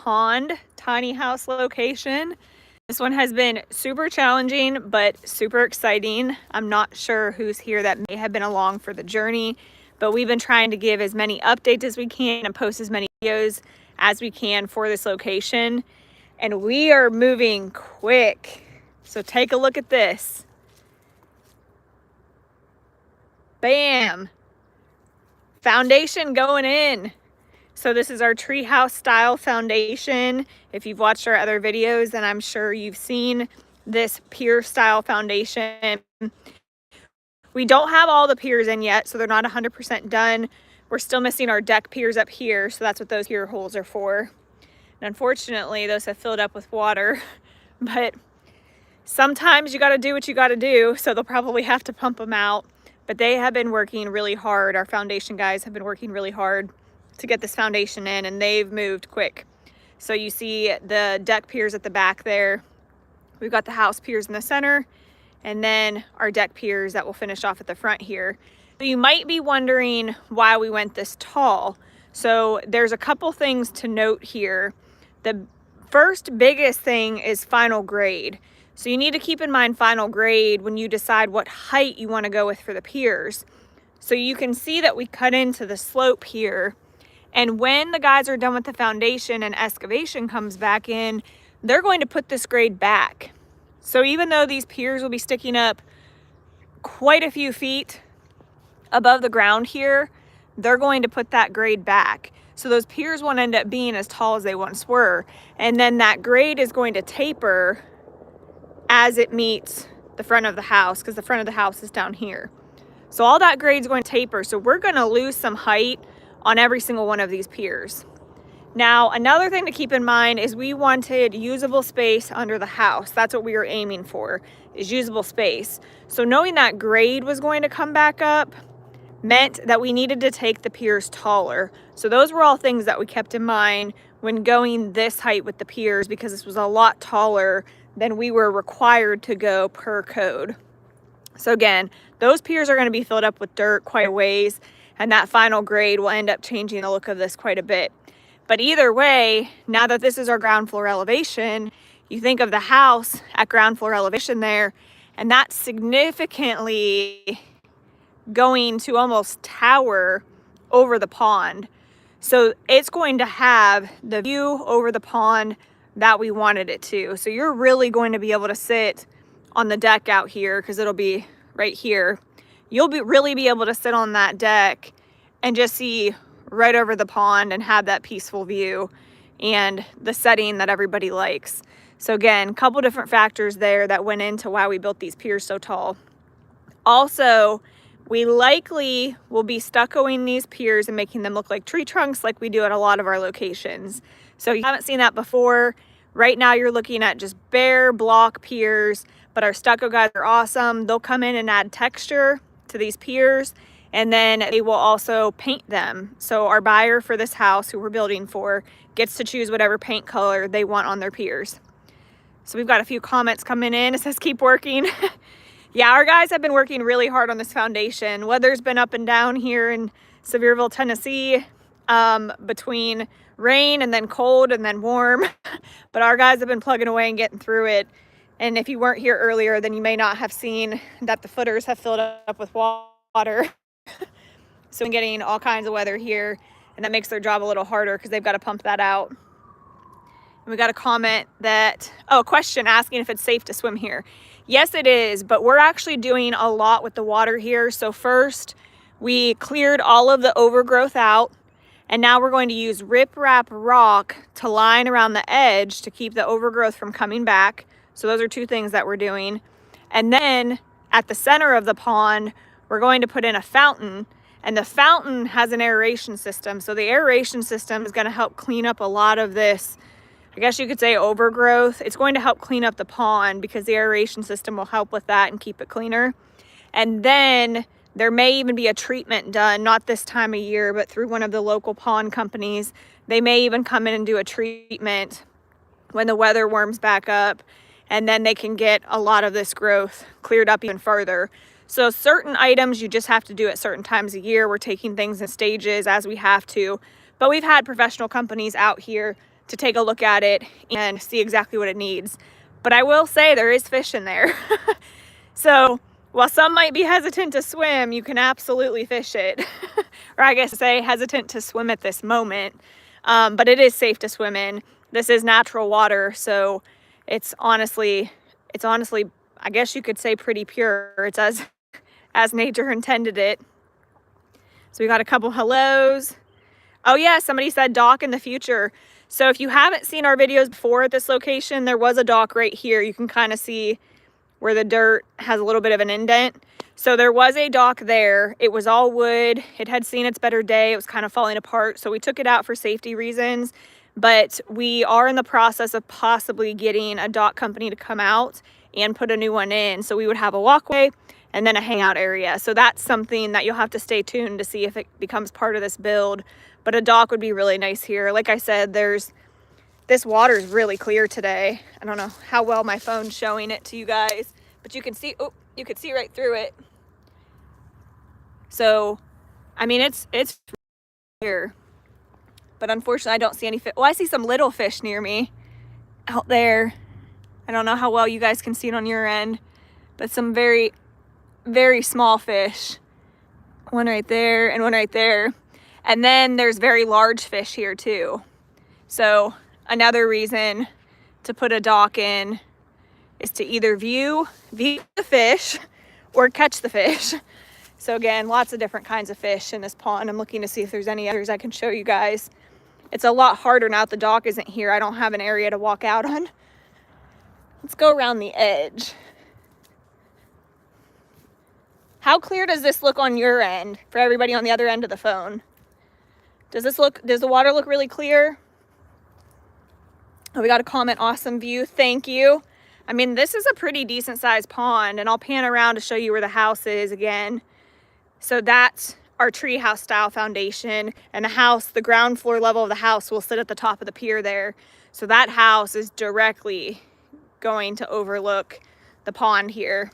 pond tiny house location. This one has been super challenging, but super exciting. I'm not sure who's here that may have been along for the journey, but we've been trying to give as many updates as we can and post as many videos as we can for this location. And we are moving quick. So take a look at this. Bam! Foundation going in. So this is our treehouse style foundation. If you've watched our other videos, then I'm sure you've seen this pier style foundation. We don't have all the piers in yet, so they're not 100% done. We're still missing our deck piers up here, so that's what those pier holes are for. And unfortunately, those have filled up with water, but sometimes you gotta do what you gotta do, so they'll probably have to pump them out. But they have been working really hard. Our foundation guys have been working really hard to get this foundation in, and they've moved quick. So you see the deck piers at the back there. We've got the house piers in the center, and then our deck piers that will finish off at the front here. So you might be wondering why we went this tall. So there's a couple things to note here. The first biggest thing is final grade. So you need to keep in mind final grade when you decide what height you want to go with for the piers. So you can see that we cut into the slope here. And when the guys are done with the foundation and excavation comes back in, they're going to put this grade back. So even though these piers will be sticking up quite a few feet above the ground here, they're going to put that grade back. So those piers won't end up being as tall as they once were. And then that grade is going to taper as it meets the front of the house, because the front of the house is down here. So all that grade is going to taper. So we're going to lose some height on every single one of these piers. Now, another thing to keep in mind is we wanted usable space under the house. That's what we were aiming for, is usable space. So knowing that grade was going to come back up meant that we needed to take the piers taller. So those were all things that we kept in mind when going this height with the piers, because this was a lot taller than we were required to go per code. So again, those piers are going to be filled up with dirt quite a ways, and that final grade will end up changing the look of this quite a bit. But either way, now that this is our ground floor elevation, you think of the house at ground floor elevation there, and that's significantly going to almost tower over the pond. So it's going to have the view over the pond that we wanted it to. So you're really going to be able to sit on the deck out here, because it'll be right here. You'll really be able to sit on that deck and just see right over the pond and have that peaceful view and the setting that everybody likes. So again, a couple different factors there that went into why we built these piers so tall. Also, we likely will be stuccoing these piers and making them look like tree trunks like we do at a lot of our locations. So if you haven't seen that before, right now you're looking at just bare block piers, but our stucco guys are awesome. They'll come in and add texture to these piers, and then they will also paint them. So our buyer for this house, who we're building for, gets to choose whatever paint color they want on their piers. So we've got a few comments coming in. It says, keep working. Yeah, our guys have been working really hard on this foundation. Weather's been up and down here in Sevierville, Tennessee, between rain and then cold and then warm. But our guys have been plugging away and getting through it. And if you weren't here earlier, then you may not have seen that the footers have filled up with water. So we're getting all kinds of weather here, and that makes their job a little harder because they've got to pump that out. And we got a comment that, a question asking if it's safe to swim here. Yes, it is, but we're actually doing a lot with the water here. So first, we cleared all of the overgrowth out, and now we're going to use riprap rock to line around the edge to keep the overgrowth from coming back. So those are two things that we're doing. And then at the center of the pond, we're going to put in a fountain, and the fountain has an aeration system. So the aeration system is going to help clean up a lot of this, I guess you could say, overgrowth. It's going to help clean up the pond because the aeration system will help with that and keep it cleaner. And then there may even be a treatment done, not this time of year, but through one of the local pond companies. They may even come in and do a treatment when the weather warms back up, and then they can get a lot of this growth cleared up even further. So certain items you just have to do at certain times of year. We're taking things in stages as we have to, but we've had professional companies out here to take a look at it and see exactly what it needs. But I will say there is fish in there. So while some might be hesitant to swim, you can absolutely fish it. Or I guess say hesitant to swim at this moment. But it is safe to swim in. This is natural water, so it's honestly, I guess you could say pretty pure. It's as nature intended it. So we got a couple hellos. Oh yeah, somebody said dock in the future. So if you haven't seen our videos before at this location, there was a dock right here. You can kind of see where the dirt has a little bit of an indent. So there was a dock there. It was all wood. It had seen its better day. It was kind of falling apart. So we took it out for safety reasons. But we are in the process of possibly getting a dock company to come out and put a new one in. So we would have a walkway and then a hangout area. So that's something that you'll have to stay tuned to see if it becomes part of this build. But a dock would be really nice here. Like I said, this water is really clear today. I don't know how well my phone's showing it to you guys, but you can see, oh, you can see right through it. So, I mean, it's here, but unfortunately I don't see any fish. Well, I see some little fish near me out there. I don't know how well you guys can see it on your end, but some very, very small fish. One right there and one right there. And then there's very large fish here too. So another reason to put a dock in is to either view the fish or catch the fish. So again, lots of different kinds of fish in this pond. I'm looking to see if there's any others I can show you guys. It's a lot harder now that the dock isn't here. I don't have an area to walk out on. Let's go around the edge. How clear does this look on your end for everybody on the other end of the phone? Does the water look really clear? Oh, we got a comment, awesome view, thank you. I mean, this is a pretty decent sized pond, and I'll pan around to show you where the house is again. So that's our treehouse style foundation, and the house, the ground floor level of the house will sit at the top of the pier there. So that house is directly going to overlook the pond here.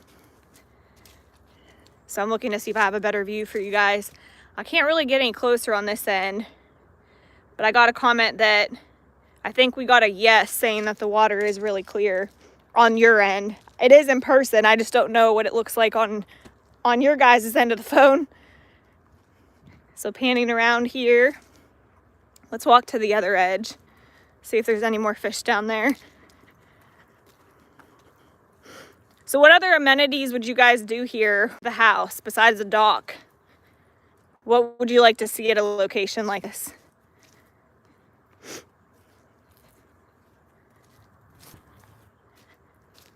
So I'm looking to see if I have a better view for you guys. I can't really get any closer on this end, but I got a comment that I think we got a yes saying that the water is really clear on your end. It is in person. I just don't know what it looks like on your guys' end of the phone. So panning around here, let's walk to the other edge, see if there's any more fish down there. So what other amenities would you guys do here, the house, besides the dock? What would you like to see at a location like this?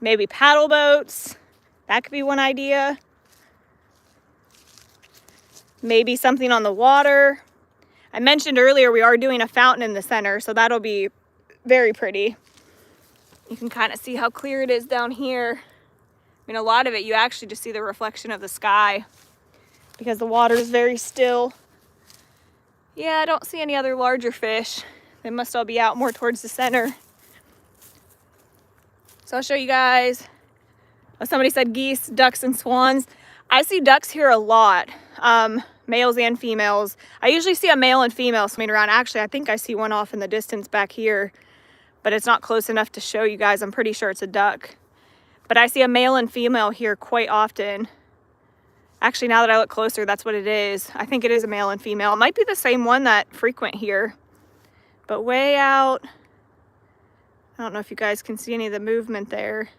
Maybe paddle boats. That could be one idea. Maybe something on the water. I mentioned earlier we are doing a fountain in the center, so that'll be very pretty. You can kind of see how clear it is down here. I mean, a lot of it, you actually just see the reflection of the sky because the water is very still. Yeah, I don't see any other larger fish. They must all be out more towards the center. So I'll show you guys. Oh, somebody said geese, ducks, and swans. I see ducks here a lot, males and females. I usually see a male and female swimming around. Actually, I think I see one off in the distance back here, but it's not close enough to show you guys. I'm pretty sure it's a duck. But I see a male and female here quite often. Actually, now that I look closer, that's what it is. I think it is a male and female. It might be the same one that frequent here. But way out, I don't know if you guys can see any of the movement there.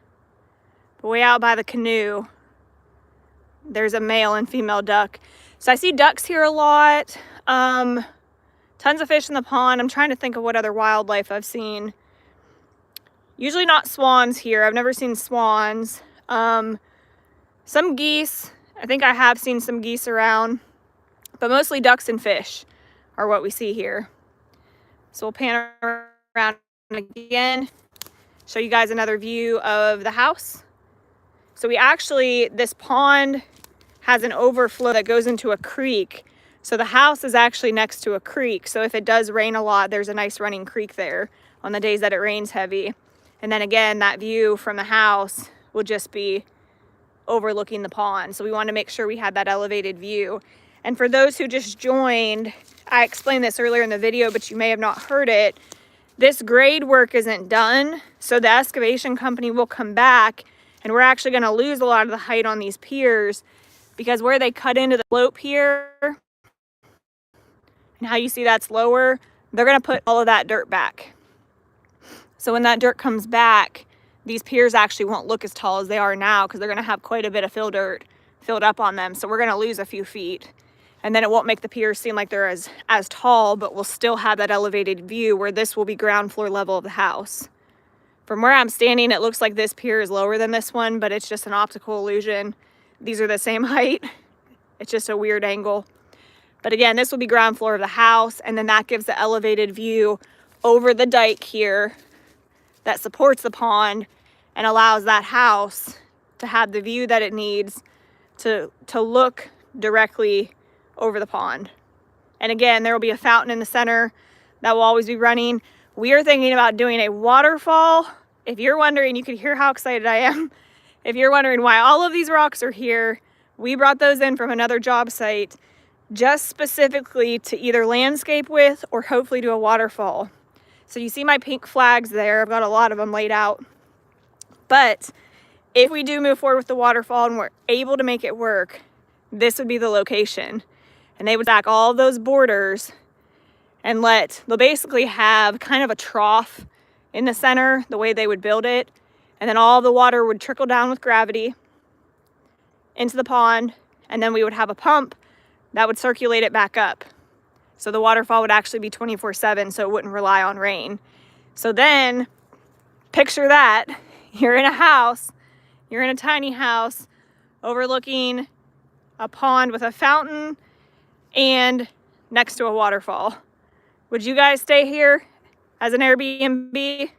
But way out by the canoe, there's a male and female duck. So I see ducks here a lot. Tons of fish in the pond. I'm trying to think of what other wildlife I've seen. Usually not swans here. I've never seen swans. Some geese. I think I have seen some geese around, but mostly ducks and fish are what we see here. So we'll pan around again, show you guys another view of the house. So this pond has an overflow that goes into a creek. So the house is actually next to a creek. So if it does rain a lot, there's a nice running creek there on the days that it rains heavy. And then again, that view from the house will just be overlooking the pond. So we want to make sure we had that elevated view. And for those who just joined, I explained this earlier in the video, but you may have not heard it. this grade work isn't done, so the excavation company will come back, and we're actually going to lose a lot of the height on these piers, because where they cut into the slope here, and how you see that's lower, they're going to put all of that dirt back. So when that dirt comes back, these piers actually won't look as tall as they are now, because they're going to have quite a bit of fill dirt filled up on them. So we're going to lose a few feet. And then it won't make the piers seem like they're as tall, but we'll still have that elevated view where this will be ground floor level of the house. From where I'm standing, it looks like this pier is lower than this one, but it's just an optical illusion. These are the same height. It's just a weird angle. But again, this will be ground floor of the house, and then that gives the elevated view over the dike here that supports the pond and allows that house to have the view that it needs to look directly over the pond. And again, there will be a fountain in the center that will always be running. We are thinking about doing a waterfall. If you're wondering, you can hear how excited I am. If you're wondering why all of these rocks are here, we brought those in from another job site just specifically to either landscape with or hopefully do a waterfall. So you see my pink flags there. I've got a lot of them laid out. But if we do move forward with the waterfall and we're able to make it work, this would be the location. And they would stack all of those borders and they'll basically have kind of a trough in the center, the way they would build it. And then all the water would trickle down with gravity into the pond. And then we would have a pump that would circulate it back up. So the waterfall would actually be 24/7, so it wouldn't rely on rain. So then picture that. You're in a house, you're in a tiny house overlooking a pond with a fountain and next to a waterfall. Would you guys stay here as an Airbnb?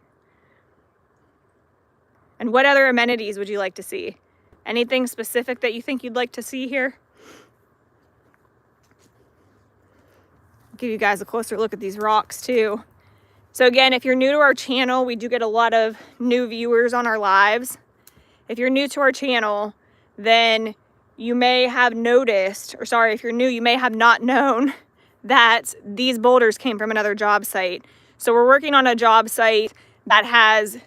And what other amenities would you like to see? Anything specific that you think you'd like to see here? I'll give you guys a closer look at these rocks too. So again, if you're new to our channel, we do get a lot of new viewers on our lives. If you're new to our channel, then you may have noticed, or sorry, if you're new, you may have not known that these boulders came from another job site. So we're working on a job site that has,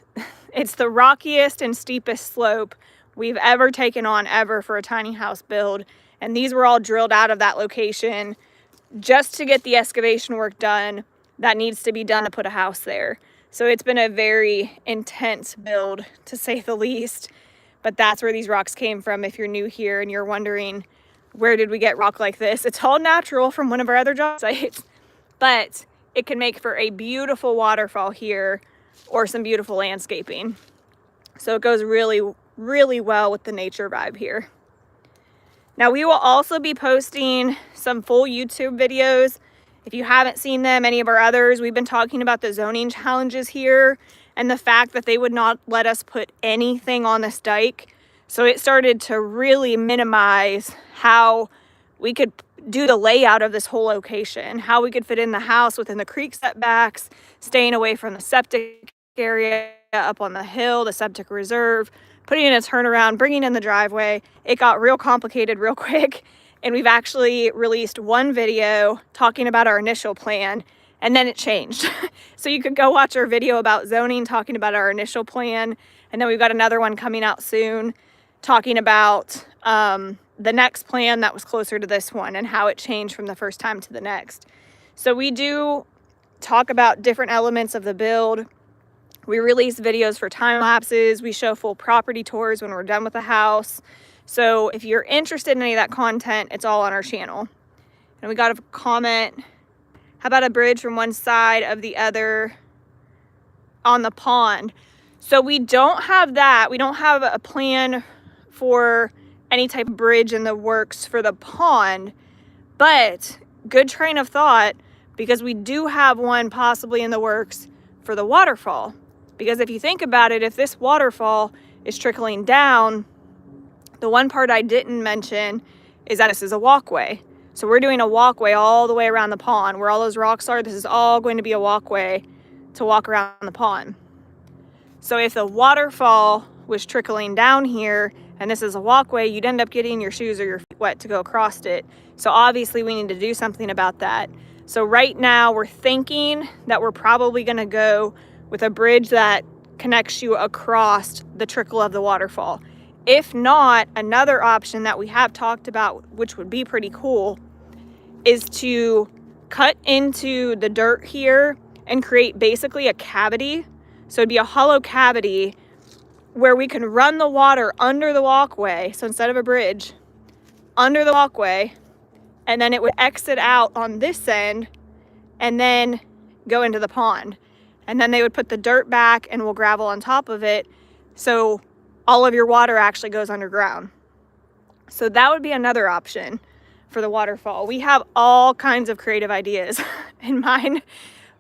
it's the rockiest and steepest slope we've ever taken on ever for a tiny house build. And these were all drilled out of that location just to get the excavation work done that needs to be done to put a house there. So it's been a very intense build, to say the least. But that's where these rocks came from. If you're new here and you're wondering, where did we get rock like this? It's all natural from one of our other job sites. But it can make for a beautiful waterfall here or some beautiful landscaping. So it goes really, really well with the nature vibe here. Now we will also be posting some full YouTube videos. If you haven't seen them, any of our others, we've been talking about the zoning challenges here and the fact that they would not let us put anything on this dike. So it started to really minimize how we could do the layout of this whole location, how we could fit in the house within the creek setbacks, staying away from the septic area up on the hill, the septic reserve, putting in a turnaround, bringing in the driveway. It got real complicated real quick. And we've actually released one video talking about our initial plan, and then it changed. So you could go watch our video about zoning, talking about our initial plan. And then we've got another one coming out soon, talking about the next plan that was closer to this one and how it changed from the first time to the next. So we do talk about different elements of the build. We release videos for time lapses. We show full property tours when we're done with the house. So if you're interested in any of that content, it's all on our channel. And we got a comment, how about a bridge from one side of the other on the pond? So we don't have that. We don't have a plan for any type of bridge in the works for the pond, but good train of thought, because we do have one possibly in the works for the waterfall. Because if you think about it, if this waterfall is trickling down, the one part I didn't mention is that this is a walkway. So we're doing a walkway all the way around the pond. Where all those rocks are, this is all going to be a walkway to walk around the pond. So if the waterfall was trickling down here and this is a walkway, you'd end up getting your shoes or your feet wet to go across it. So obviously we need to do something about that. So right now we're thinking that we're probably going to go with a bridge that connects you across the trickle of the waterfall. If not, another option that we have talked about, which would be pretty cool, is to cut into the dirt here and create basically a cavity. So it'd be a hollow cavity where we can run the water under the walkway. So instead of a bridge, under the walkway, and then it would exit out on this end and then go into the pond. And then they would put the dirt back and we'll gravel on top of it. So all of your water actually goes underground. So that would be another option for the waterfall. We have all kinds of creative ideas in mind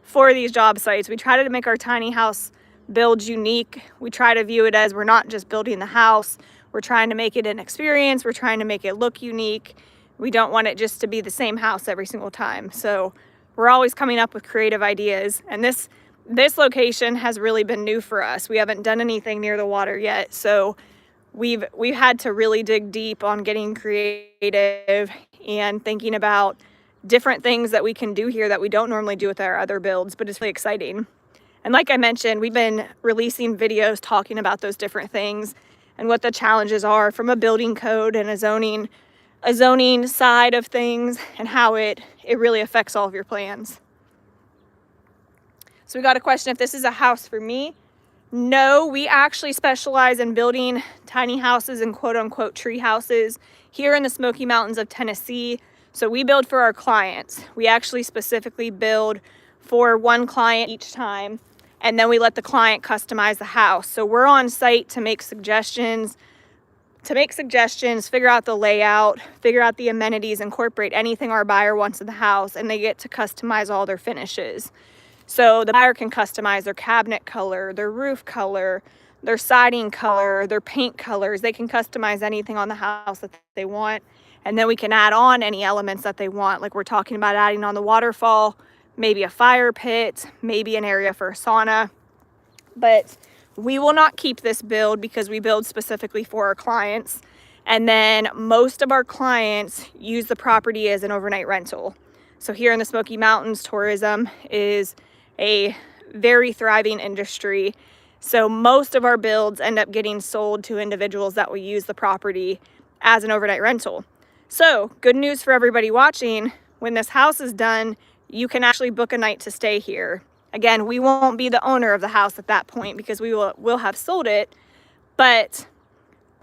for these job sites. We try to make our tiny house builds unique. We try to view it as we're not just building the house. We're trying to make it an experience. We're trying to make it look unique. We don't want it just to be the same house every single time. So we're always coming up with creative ideas. And this location has really been new for us. We haven't done anything near the water yet. So we've had to really dig deep on getting creative and thinking about different things that we can do here that we don't normally do with our other builds, but it's really exciting. And like I mentioned, we've been releasing videos talking about those different things and what the challenges are from a building code and a zoning side of things and how it really affects all of your plans. So we got a question if this is a house for me. No, we actually specialize in building tiny houses and quote unquote tree houses here in the Smoky Mountains of Tennessee. So we build for our clients. We actually specifically build for one client each time, and then we let the client customize the house. So we're on site to make suggestions, figure out the layout, figure out the amenities, incorporate anything our buyer wants in the house, and they get to customize all their finishes. So the buyer can customize their cabinet color, their roof color, their siding color, their paint colors. They can customize anything on the house that they want. And then we can add on any elements that they want. Like we're talking about adding on the waterfall, maybe a fire pit, maybe an area for a sauna. But we will not keep this build because we build specifically for our clients. And then most of our clients use the property as an overnight rental. So here in the Smoky Mountains, tourism is a very thriving industry. So most of our builds end up getting sold to individuals that will use the property as an overnight rental. So good news for everybody watching, when this house is done, you can actually book a night to stay here. Again, we won't be the owner of the house at that point because we'll have sold it, but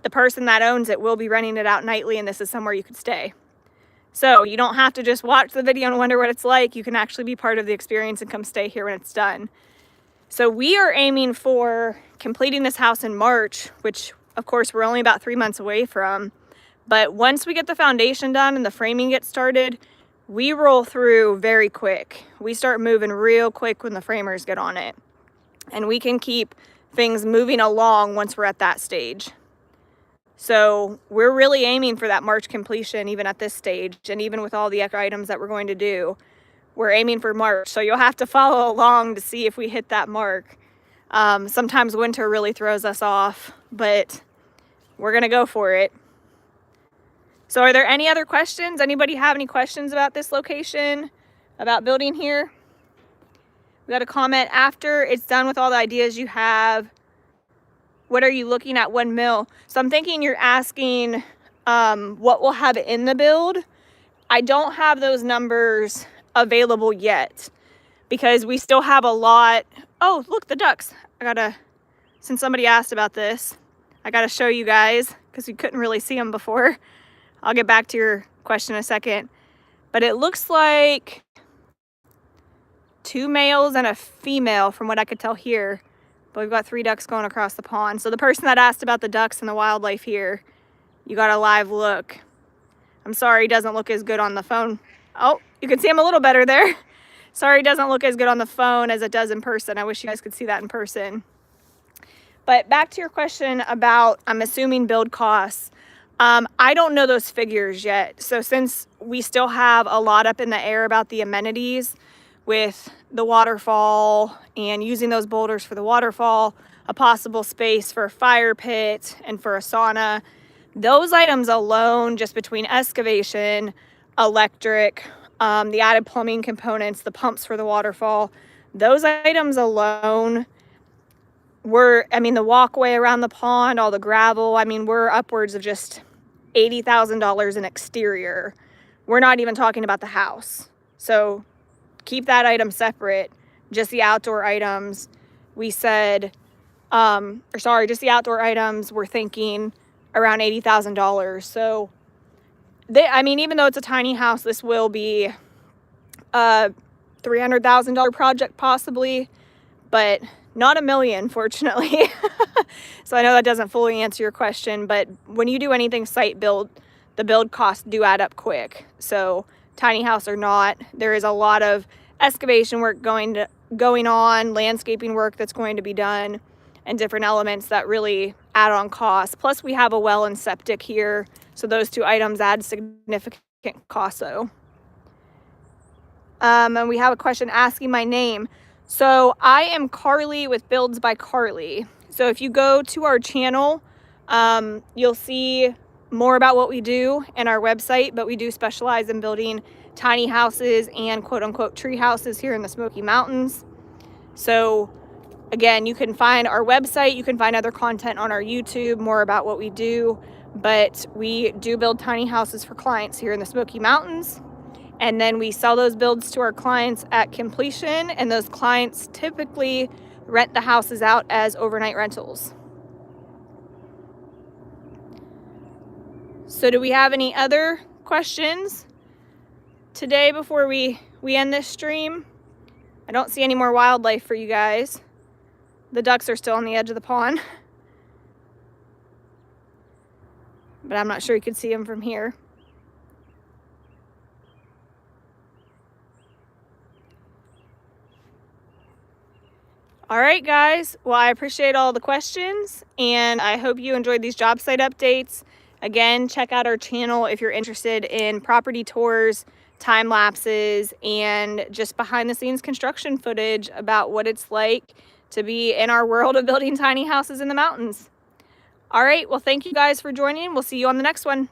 the person that owns it will be renting it out nightly, and this is somewhere you could stay. So you don't have to just watch the video and wonder what it's like. You can actually be part of the experience and come stay here when it's done. So we are aiming for completing this house in March, which of course we're only about 3 months away from. But once we get the foundation done and the framing gets started, we roll through very quick. We start moving real quick when the framers get on it. And we can keep things moving along once we're at that stage. So we're really aiming for that March completion, even at this stage, and even with all the extra items that we're going to do, we're aiming for March. So you'll have to follow along to see if we hit that mark. Sometimes winter really throws us off, but we're gonna go for it. So are there any other questions? Anybody have any questions about this location, about building here? We got a comment after it's done with all the ideas you have. What are you looking at 1 mil? So I'm thinking you're asking what we'll have in the build. I don't have those numbers available yet because we still have a lot. Oh, look, the ducks. Since somebody asked about this, I gotta show you guys because we couldn't really see them before. I'll get back to your question in a second. But it looks like 2 males and a female from what I could tell here. But we've got 3 ducks going across the pond. So the person that asked about the ducks and the wildlife here, you got a live look. I'm sorry, it doesn't look as good on the phone. Oh, you can see him a little better there. Sorry, it doesn't look as good on the phone as it does in person. I wish you guys could see that in person. But back to your question about, I'm assuming, build costs. I don't know those figures yet. So since we still have a lot up in the air about the amenities with the waterfall and using those boulders for the waterfall, a possible space for a fire pit and for a sauna, those items alone, just between excavation, electric, the added plumbing components, the pumps for the waterfall. Those items alone were, I mean, the walkway around the pond, all the gravel, I mean, we're upwards of just $80,000 in exterior. We're not even talking about the house. So keep that item separate. Just the outdoor items, we said, just the outdoor items, we're thinking around $80,000. So I mean, even though it's a tiny house, this will be a $300,000 project possibly, but not $1 million, fortunately. So I know that doesn't fully answer your question, but when you do anything site build, the build costs do add up quick. So tiny house or not, there is a lot of excavation work going on, landscaping work that's going to be done, and different elements that really add on cost. Plus we have a well and septic here, so those two items add significant cost though. And we have a question asking my name. So I am Carly with Builds by Carly. So if you go to our channel, you'll see more about what we do in our website, but we do specialize in building tiny houses and quote unquote tree houses here in the Smoky Mountains. So again, you can find our website, you can find other content on our YouTube, more about what we do, but we do build tiny houses for clients here in the Smoky Mountains. And then we sell those builds to our clients at completion, and those clients typically rent the houses out as overnight rentals. So do we have any other questions today before we end this stream? I don't see any more wildlife for you guys. The ducks are still on the edge of the pond, but I'm not sure you could see them from here. All right, guys. Well, I appreciate all the questions, and I hope you enjoyed these job site updates. Again, check out our channel if you're interested in property tours, time lapses, and just behind the scenes construction footage about what it's like to be in our world of building tiny houses in the mountains. All right. Well, thank you guys for joining. We'll see you on the next one.